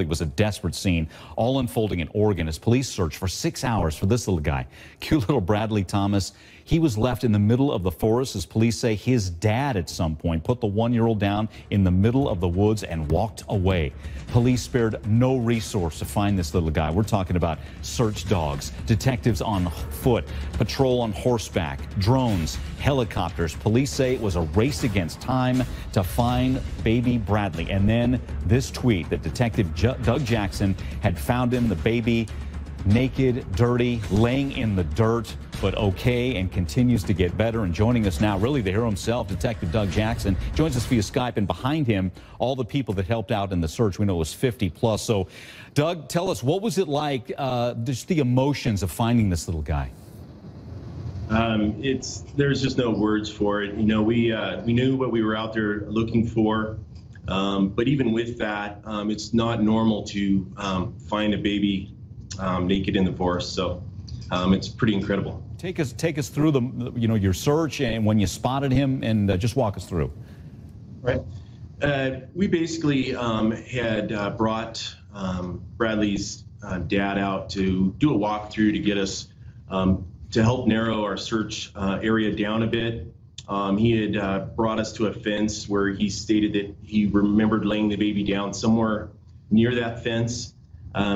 It was a desperate scene, all unfolding in Oregon as police searched for 6 hours for this little guy. Cute little Bradley Thomas. He was left in the middle of the forest as police say his dad at some point put the 1-year-old down in the middle of the woods and walked away. Police spared no resource to find this little guy. We're talking about search dogs, detectives on foot, patrol on horseback, drones, helicopters. Police say it was a race against time to find baby Bradley. And then this tweet that Detective Doug Jackson had found him, the baby, naked, dirty, laying in the dirt, but okay, and continues to get better. And joining us now, really the hero himself, Detective Doug Jackson, joins us via Skype, and behind him, all the people that helped out in the search. We know it was 50 plus. So, Doug, tell us, what was it like, just the emotions of finding this little guy? There's just no words for it. You know, we knew what we were out there looking for. But even with that, it's not normal to find a baby naked in the forest. So it's pretty incredible. Take us through your search and when you spotted him, and just walk us through. Right. We basically had brought Bradley's dad out to do a walkthrough to get us to help narrow our search area down a bit. He had brought us to a fence where he stated that he remembered laying the baby down somewhere near that fence.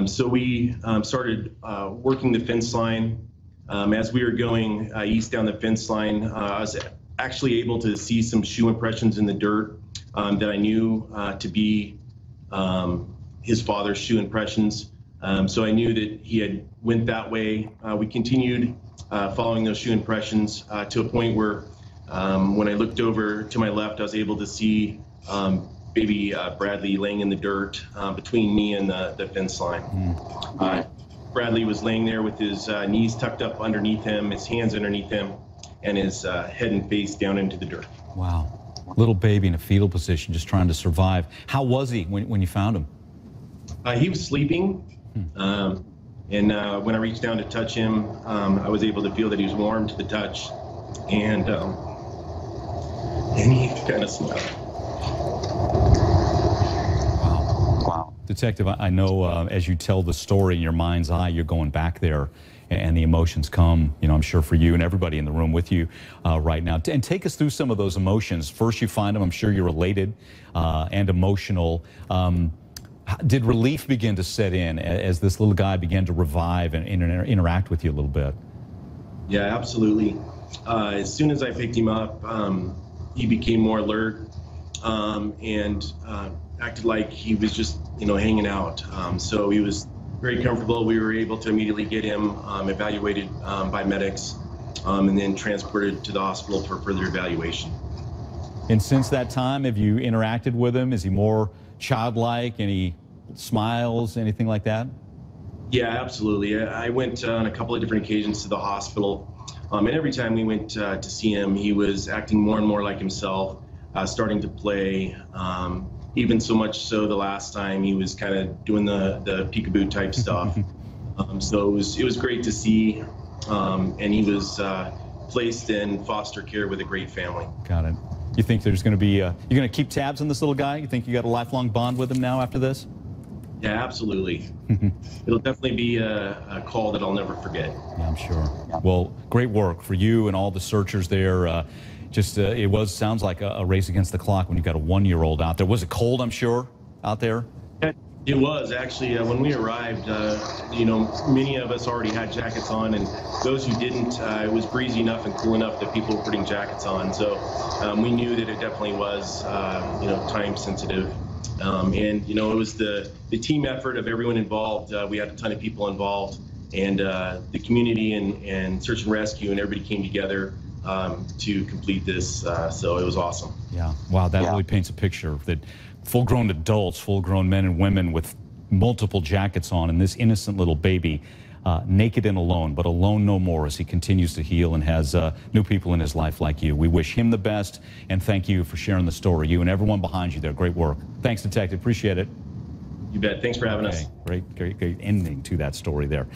So we started working the fence line. As we were going east down the fence line, I was actually able to see some shoe impressions in the dirt that I knew to be his father's shoe impressions. So I knew that he had went that way. We continued following those shoe impressions to a point where when I looked over to my left, I was able to see baby Bradley laying in the dirt between me and the fence line. Bradley was laying there with his knees tucked up underneath him, his hands underneath him, and his head and face down into the dirt. Wow. Little baby in a fetal position, just trying to survive. How was he when you found him? He was sleeping. And when I reached down to touch him, I was able to feel that he was warm to the touch. And he kind of smiled. Wow. Detective, I know as you tell the story in your mind's eye, you're going back there and the emotions come, I'm sure for you and everybody in the room with you right now. And take us through some of those emotions. First you find him, I'm sure you're elated and emotional. Did relief begin to set in as this little guy began to revive and interact with you a little bit? Yeah, absolutely. As soon as I picked him up, he became more alert and acted like he was just, hanging out. So he was very comfortable. We were able to immediately get him evaluated by medics and then transported to the hospital for further evaluation. And since that time, have you interacted with him? Is he more childlike? Any smiles, anything like that? Yeah, absolutely. I went on a couple of different occasions to the hospital. And every time we went to see him, he was acting more and more like himself, starting to play. Even so much so the last time he was kind of doing the peekaboo type stuff. So it was great to see. And he was placed in foster care with a great family. Got it. You think there's going to be, you're going to keep tabs on this little guy? You think you got a lifelong bond with him now after this? Yeah, absolutely. It'll definitely be a call that I'll never forget. Yeah, I'm sure. Well, great work for you and all the searchers there. It sounds like a race against the clock when you've got a 1-year-old out there. Was it cold, I'm sure, out there? It was actually. When we arrived, many of us already had jackets on, and those who didn't, it was breezy enough and cool enough that people were putting jackets on. So we knew that it definitely was, time sensitive. And it was the team effort of everyone involved. We had a ton of people involved, and the community and search and rescue, and everybody came together to complete this. So it was awesome. Yeah. Wow. That really paints a picture that full-grown adults, full-grown men and women with multiple jackets on, and this innocent little baby, naked and alone, but alone no more as he continues to heal and has new people in his life like you. We wish him the best, and thank you for sharing the story. You and everyone behind you there. Great work. Thanks, Detective. Appreciate it. You bet. Thanks for having us. Great ending to that story there.